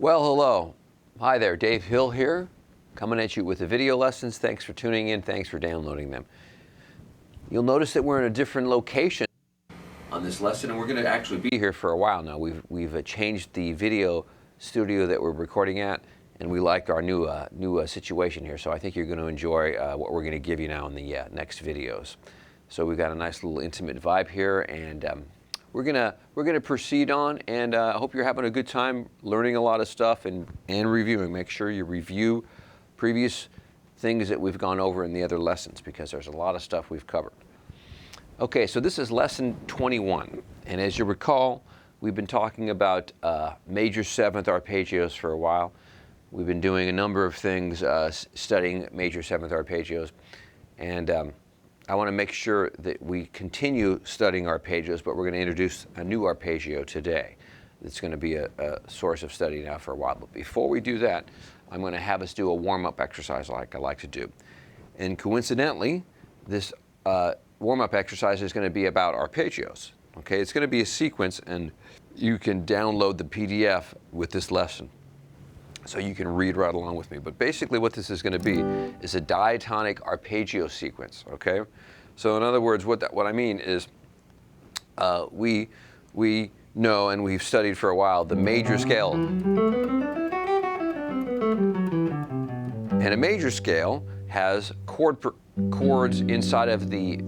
Well, hello. Hi there, Dave Hill here, coming at you with the video lessons. Thanks for tuning in. Thanks for downloading them. You'll notice that we're in a different location on this lesson, and we're going to actually be here for a while now. We've changed the video studio that we're recording at, and we like our new situation here. So I think you're going to enjoy what we're going to give you now in the next videos. So we've got a nice little intimate vibe here, and we're gonna proceed on, and I hope you're having a good time learning a lot of stuff and reviewing. Make sure you review previous things that we've gone over in the other lessons, because there's a lot of stuff we've covered. Okay, so this is lesson 21, and as you recall, we've been talking about major 7th arpeggios for a while. We've been doing a number of things studying major 7th arpeggios, and I want to make sure that we continue studying arpeggios, but we're going to introduce a new arpeggio today. It's going to be a source of study now for a while. But before we do that, I'm going to have us do a warm-up exercise like I like to do. And coincidentally, this warm-up exercise is going to be about arpeggios. Okay, it's going to be a sequence, and you can download the PDF with this lesson, so you can read right along with me. But basically what this is going to be is a diatonic arpeggio sequence, okay? So in other words, what I mean is we know, and we've studied for a while, the major scale. And a major scale has chords inside of the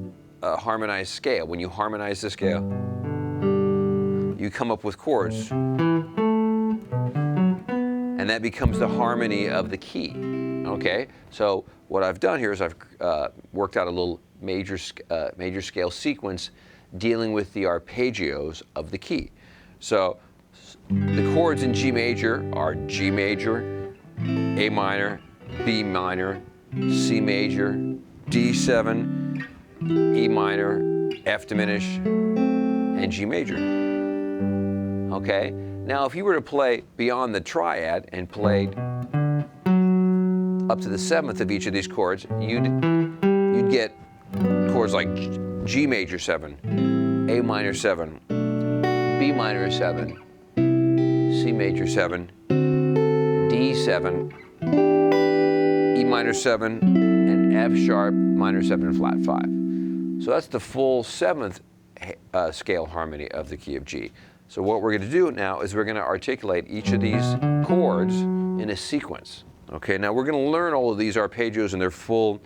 harmonized scale. When you harmonize the scale, you come up with chords. And that becomes the harmony of the key, okay? So what I've done here is I've worked out a little major scale sequence dealing with the arpeggios of the key. So the chords in G major are G major, A minor, B minor, C major, D7, E minor, F diminished, and G major, okay? Now, if you were to play beyond the triad and played up to the 7th of each of these chords, you'd get chords like G major 7, A minor 7, B minor 7, C major 7, D7, E minor 7, and F sharp minor 7 flat 5. So that's the full 7th scale harmony of the key of G. So what we're going to do now is we're going to articulate each of these chords in a sequence. Okay, now we're going to learn all of these arpeggios in their full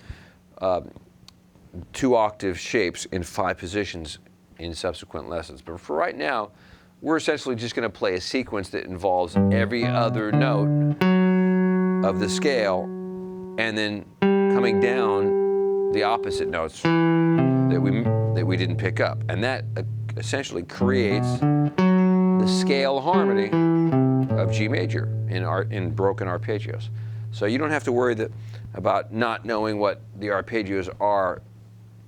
2-octave shapes in 5 positions in subsequent lessons. But for right now, we're essentially just going to play a sequence that involves every other note of the scale and then coming down the opposite notes that we didn't pick up. And that essentially creates the scale harmony of G major in broken arpeggios. So you don't have to worry about not knowing what the arpeggios are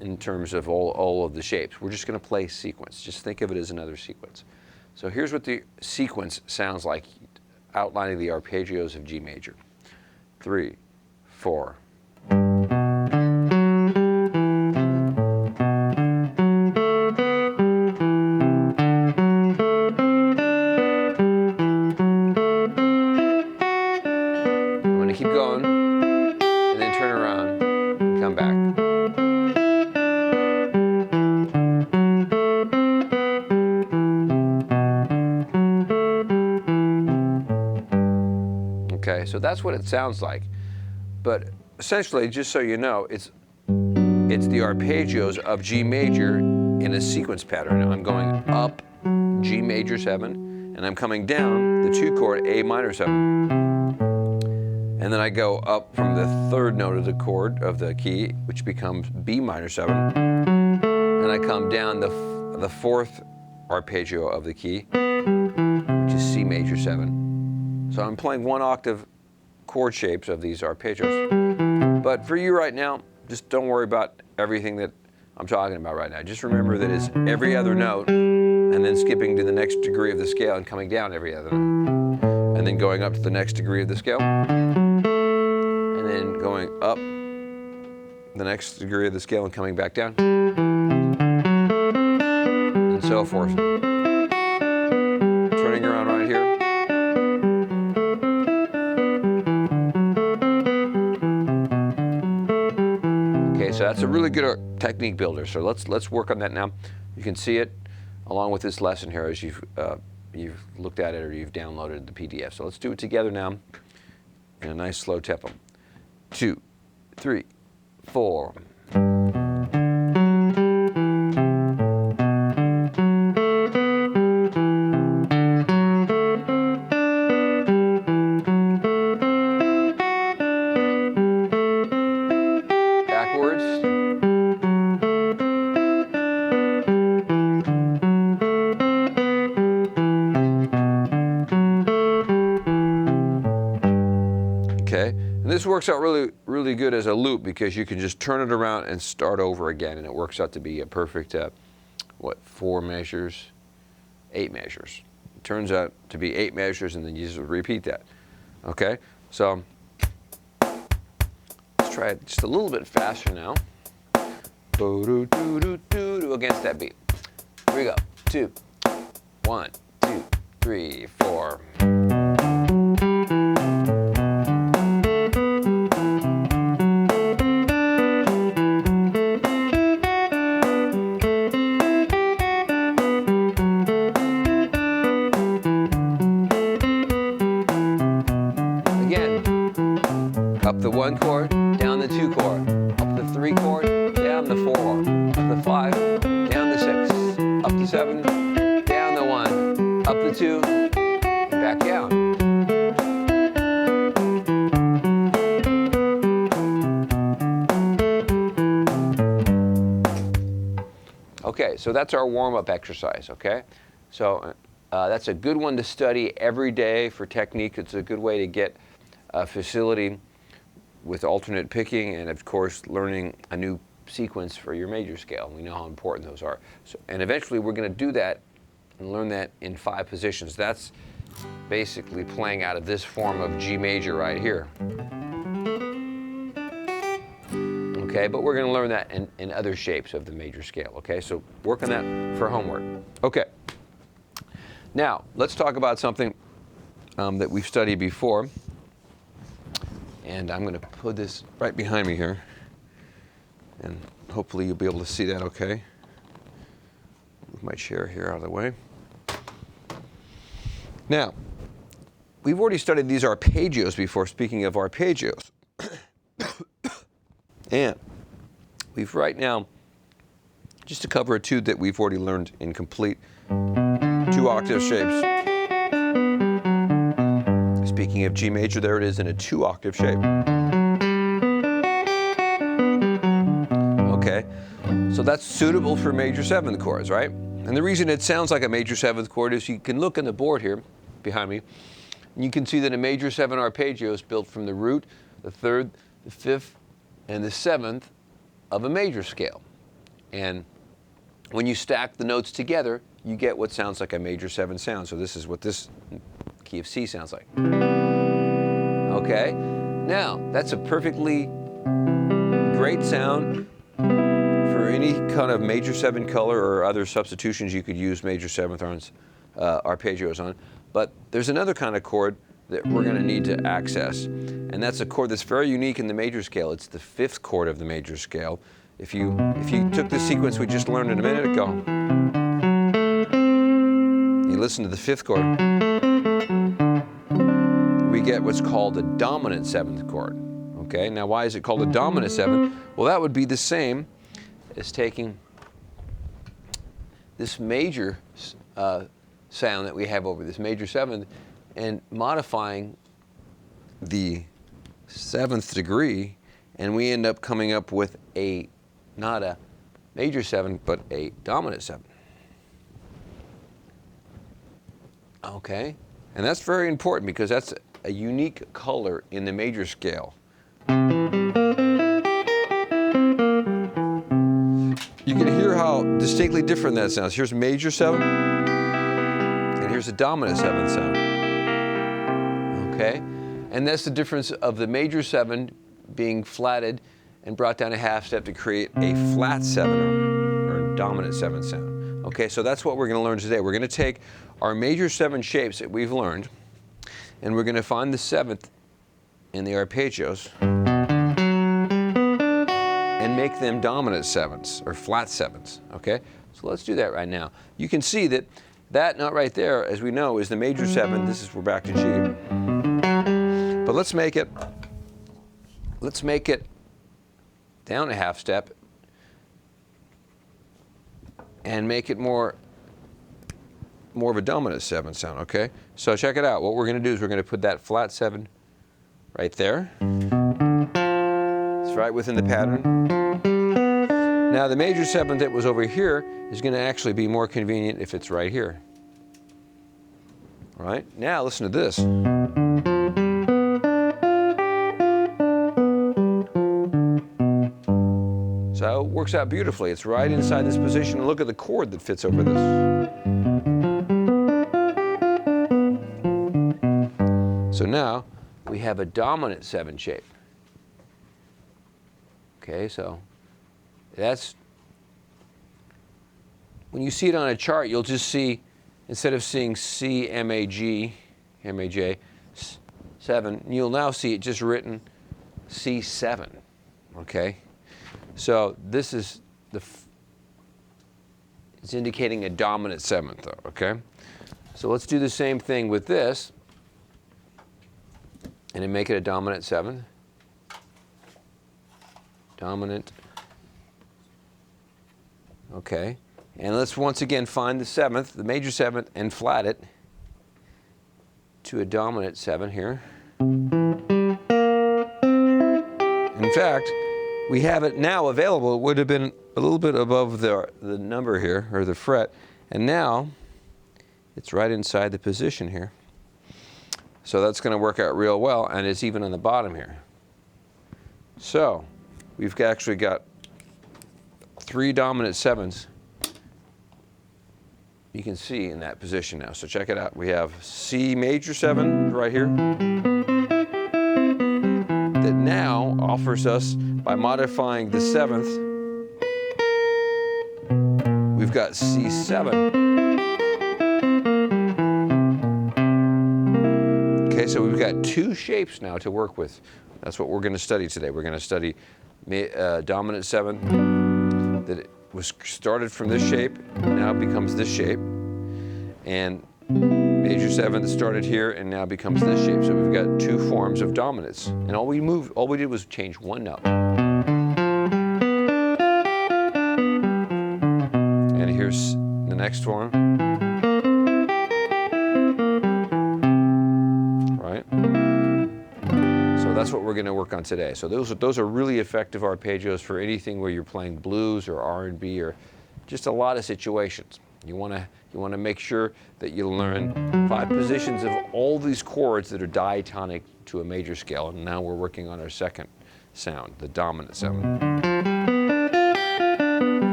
in terms of all of the shapes. We're just going to play sequence. Just think of it as another sequence. So here's what the sequence sounds like, outlining the arpeggios of G major. 3, 4. Keep going, and then turn around and come back. Okay, so that's what it sounds like. But essentially, just so you know, it's the arpeggios of G major in a sequence pattern. I'm going up G major 7, and I'm coming down the 2 chord A minor 7. And then I go up from the 3rd note of the chord of the key, which becomes B minor 7. And I come down the 4th arpeggio of the key, which is C major 7. So I'm playing 1 octave chord shapes of these arpeggios. But for you right now, just don't worry about everything that I'm talking about right now. Just remember that it's every other note, and then skipping to the next degree of the scale and coming down every other note. And then going up to the next degree of the scale. And then going up the next degree of the scale and coming back down. And so forth. Turning around right here. so that's a really good technique builder. So let's work on that now. You can see it along with this lesson here as you've looked at it or you've downloaded the PDF. So let's do it together now in a nice slow tempo. 2, 3, 4. Okay, and this works out really good as a loop because you can just turn it around and start over again, and it works out to be a perfect, 4 measures, 8 measures. It turns out to be 8 measures, and then you just repeat that. Okay, so let's try it just a little bit faster now. Against that beat. Here we go. 2, 1, 2, 3, 4. Up the 1 chord, down the 2 chord, up the 3 chord, down the 4, up the 5, down the 6, up the 7, down the 1, up the 2, and back down. Okay, so that's our warm-up exercise, okay? So that's a good one to study every day for technique. It's a good way to get facility with alternate picking and, of course, learning a new sequence for your major scale. We know how important those are. So, and eventually we're going to do that and learn that in 5 positions. That's basically playing out of this form of G major right here. Okay, but we're going to learn that in other shapes of the major scale. Okay, so work on that for homework. Okay, now let's talk about something that we've studied before. And I'm going to put this right behind me here. And hopefully you'll be able to see that okay. Move my chair here out of the way. Now, we've already studied these arpeggios before, speaking of arpeggios. And we've right now, just to cover a 2 that we've already learned in complete, 2 octave shapes. Speaking of G major, there it is in a 2 octave shape. Okay, so that's suitable for major 7th chords, right? And the reason it sounds like a major 7th chord is you can look on the board here behind me, and you can see that a major 7 arpeggio is built from the root, the 3rd, the 5th, and the 7th of a major scale. And when you stack the notes together, you get what sounds like a major 7 sound. So this is what this key of C sounds like. Okay, now that's a perfectly great sound for any kind of major 7 color or other substitutions you could use major 7th arpeggios on. But there's another kind of chord that we're going to need to access, and that's a chord that's very unique in the major scale. It's the 5th chord of the major scale. If you took the sequence we just learned a minute ago, you listen to the 5th chord, we get what's called a dominant 7th chord. Okay, now why is it called a dominant 7th? Well, that would be the same as taking this major sound that we have over this major 7th and modifying the 7th degree, and we end up coming up with not a major 7, but a dominant 7. Okay, and that's very important because that's a unique color in the major scale. You can hear how distinctly different that sounds. Here's major 7, and here's a dominant 7 sound. Okay, and that's the difference of the major 7 being flatted and brought down a half step to create a flat 7 or dominant 7 sound. Okay, so that's what we're going to learn today. We're going to take our major 7 shapes that we've learned, and we're going to find the 7th in the arpeggios and and make them dominant sevenths or flat sevenths, okay? So let's do that right now. You can see that that note right there, as we know, is the major seventh. This is, we're back to G. But let's make it down a half step and make it more of a dominant seventh sound, okay? So check it out. What we're gonna do is we're gonna put that flat seven right there. It's right within the pattern. Now the major seventh that was over here is gonna actually be more convenient if it's right here. All right, now listen to this. So it works out beautifully. It's right inside this position. And look at the chord that fits over this. So now we have a dominant 7 shape. Okay, so that's, when you see it on a chart, you'll just see, instead of seeing C, M, A, G, M, A, J, 7, you'll now see it just written C7, okay? So this is it's indicating a dominant seventh though, okay? So let's do the same thing with this and then make it a dominant seventh. Dominant. Okay. And let's once again find the seventh, the major seventh, and flat it to a dominant 7 here. In fact, we have it now available. It would have been a little bit above the number here, or the fret, and now it's right inside the position here. So that's going to work out real well, and it's even on the bottom here. So we've actually got 3 dominant 7s you can see in that position now. So check it out. We have C major 7 right here that now offers us, by modifying the 7th, we've got C7. Okay, so we've got 2 shapes now to work with. That's what we're going to study today. We're going to study dominant 7 that was started from this shape, now becomes this shape, and major 7 that started here and now becomes this shape. So we've got 2 forms of dominance, and all we did was change 1 note. And here's the next form. Right? So that's what we're going to work on today. So those are really effective arpeggios for anything where you're playing blues or R&B or just a lot of situations. You want to make sure that you learn 5 positions of all these chords that are diatonic to a major scale. And now we're working on our second sound, the dominant 7.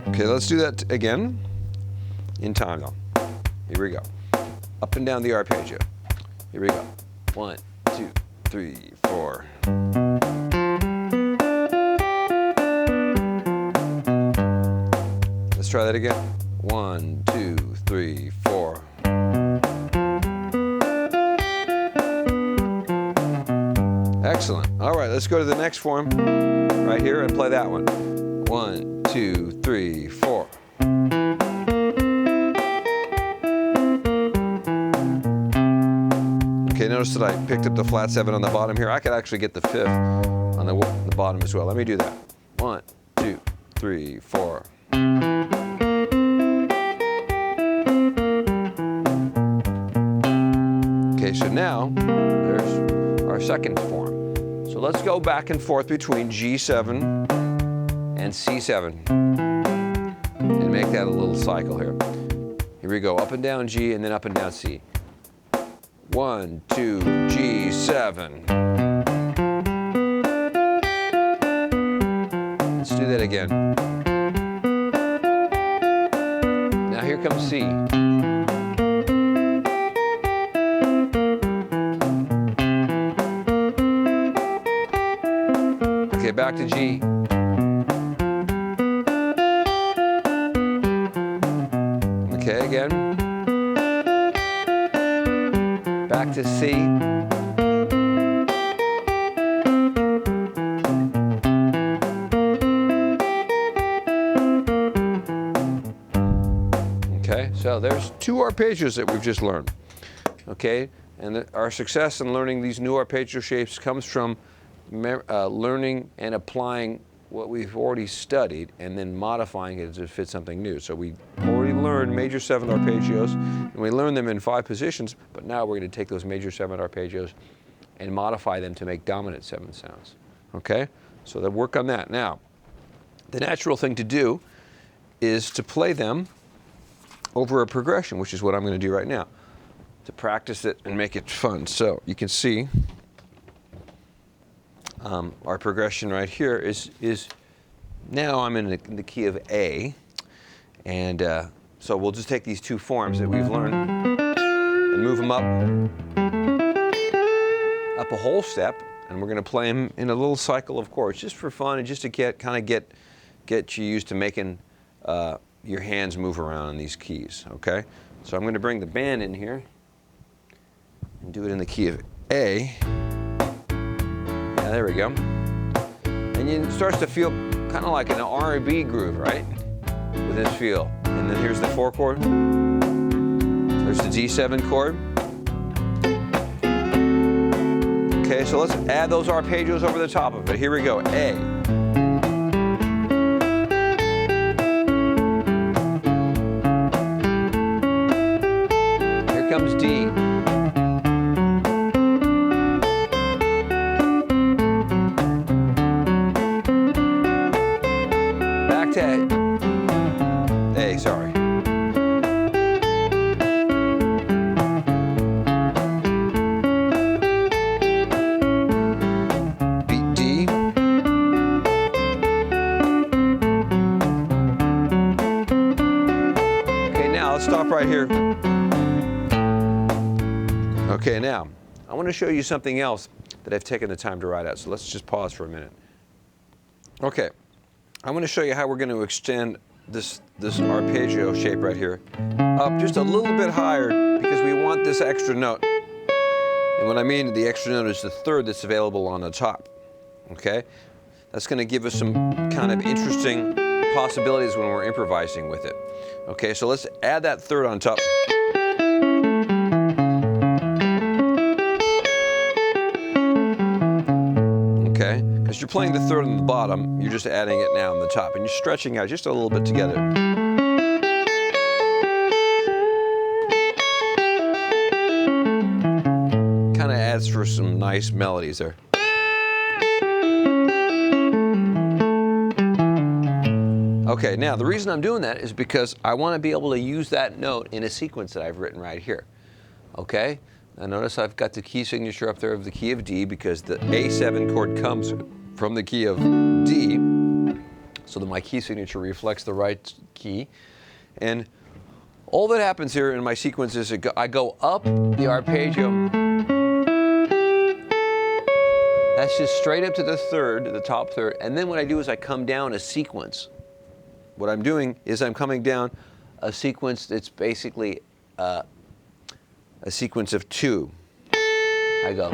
Okay, let's do that again in time though. Here we go. Up and down the arpeggio. Here we go. 1, 2, 3, 4. Let's try that again. 1, 2, 3, 4. Excellent. All right, let's go to the next form right here and play that one. 1, 2, 3, 4. Okay, notice that I picked up the flat 7 on the bottom here. I could actually get the 5th on the bottom as well. Let me do that. 1, 2, 3, 4. Okay, so now there's our second form. So let's go back and forth between G7 and C7 and make that a little cycle here. Here we go, up and down G and then up and down C. 1, 2, G7. Let's do that again. Now here comes C. Okay, back to G. Okay, again. Back to C. Okay, so there's 2 arpeggios that we've just learned. Okay, and our success in learning these new arpeggio shapes comes from learning and applying what we've already studied and then modifying it to fit something new. So we already learned major 7th arpeggios, and we learned them in 5 positions, but now we're going to take those major 7th arpeggios and modify them to make dominant 7th sounds. Okay, so then work on that. Now, the natural thing to do is to play them over a progression, which is what I'm going to do right now, to practice it and make it fun. So you can see our progression right here is now I'm in the key of A, and so we'll just take these 2 forms that we've learned and move them up a whole step, and we're going to play them in a little cycle of chords just for fun and just to get you used to making your hands move around in these keys. Okay, so I'm going to bring the band in here and do it in the key of A. Yeah, there we go. And it starts to feel kind of like an R&B groove, right? With this feel. And then here's the 4 chord. There's the D7 chord. Okay, so let's add those arpeggios over the top of it. Here we go. A. Here comes D. A, sorry. Beat D. Okay, now let's stop right here. Okay, now I want to show you something else that I've taken the time to write out. So let's just pause for a minute. Okay. I'm going to show you how we're going to extend this arpeggio shape right here up just a little bit higher because we want this extra note. And what I mean the extra note is the 3rd that's available on the top. Okay? That's going to give us some kind of interesting possibilities when we're improvising with it. Okay, so let's add that 3rd on top. Okay? Because you're playing the 3rd on the bottom, you're just adding it now on the top, and you're stretching out just a little bit together. Kind of adds for some nice melodies there. Okay, now the reason I'm doing that is because I want to be able to use that note in a sequence that I've written right here. Okay? Now notice I've got the key signature up there of the key of D because the A7 chord comes from the key of D, so that my key signature reflects the right key. And all that happens here in my sequence is I go up the arpeggio. That's just straight up to the 3rd, the top 3rd, and then what I do is I come down a sequence. What I'm doing is I'm coming down a sequence that's basically a sequence of 2. I go.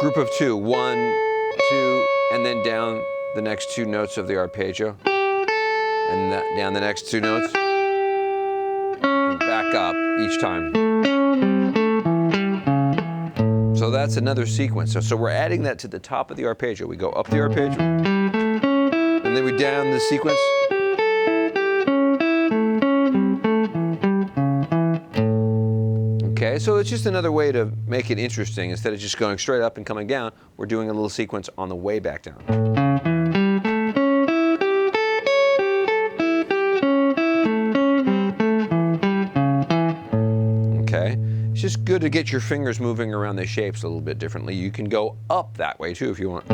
Group of 2, 1, 2, and then down the next 2 notes of the arpeggio, and down the next 2 notes, and back up each time. So that's another sequence. So we're adding that to the top of the arpeggio. We go up the arpeggio, and then we down the sequence. Okay, so it's just another way to make it interesting. Instead of just going straight up and coming down, we're doing a little sequence on the way back down. Okay, it's just good to get your fingers moving around the shapes a little bit differently. You can go up that way too if you want.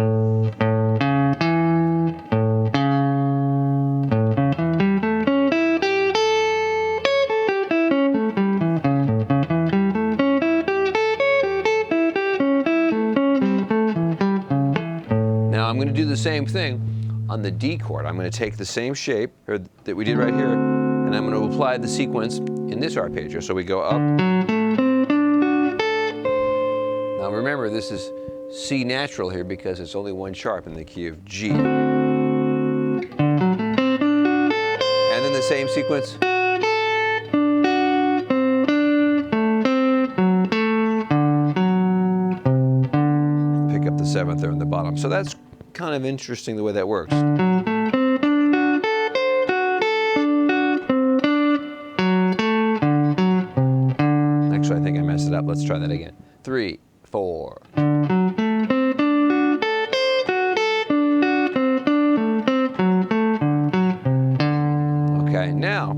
I'm going to do the same thing on the D chord. I'm going to take the same shape that we did right here, and I'm going to apply the sequence in this arpeggio. So we go up. Now remember, this is C natural here because it's only one sharp in the key of G. And then the same sequence. Pick up the 7th there in the bottom. So that's kind of interesting the way that works. Actually, I think I messed it up. Let's try that again. 3, 4. Okay, now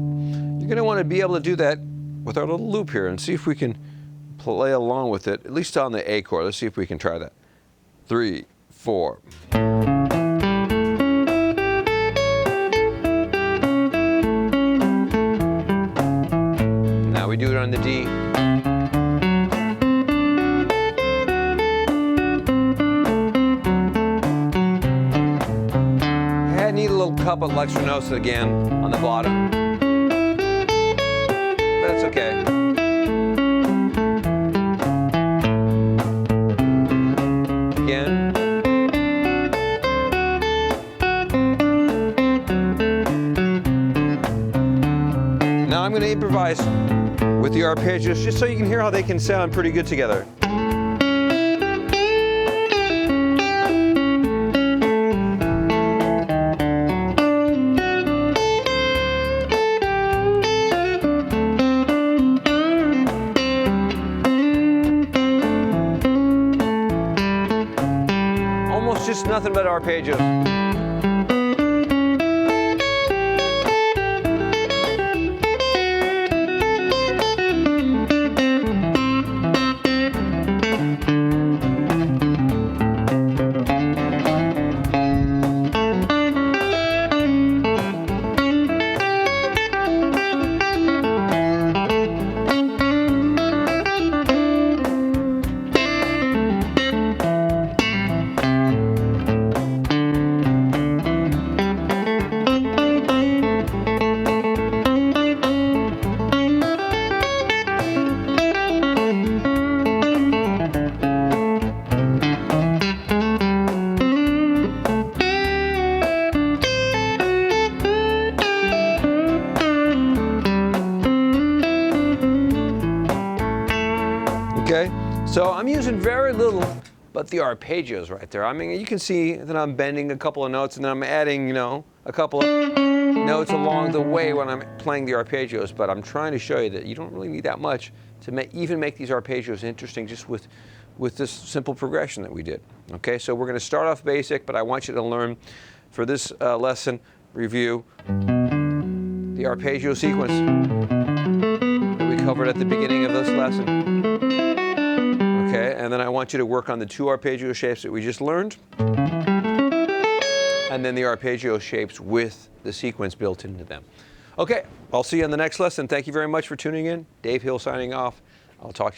you're going to want to be able to do that with our little loop here and see if we can play along with it, at least on the A chord. Let's see if we can try that. 3, 4. Now we do it on the D. I need a little couple of extra notes again on the bottom. But that's okay. Again. Now I'm going to improvise with the arpeggios just so you can hear how they can sound pretty good together. Almost just nothing but arpeggios. Okay, so I'm using very little but the arpeggios right there. I mean, you can see that I'm bending a couple of notes and then I'm adding, you know, a couple of notes along the way when I'm playing the arpeggios, but I'm trying to show you that you don't really need that much to even make these arpeggios interesting just with this simple progression that we did. Okay, so we're going to start off basic, but I want you to learn for this lesson review the arpeggio sequence that we covered at the beginning of this lesson. Okay, and then I want you to work on the 2 arpeggio shapes that we just learned, and then the arpeggio shapes with the sequence built into them. Okay, I'll see you in the next lesson. Thank you very much for tuning in. Dave Hill signing off. I'll talk to you.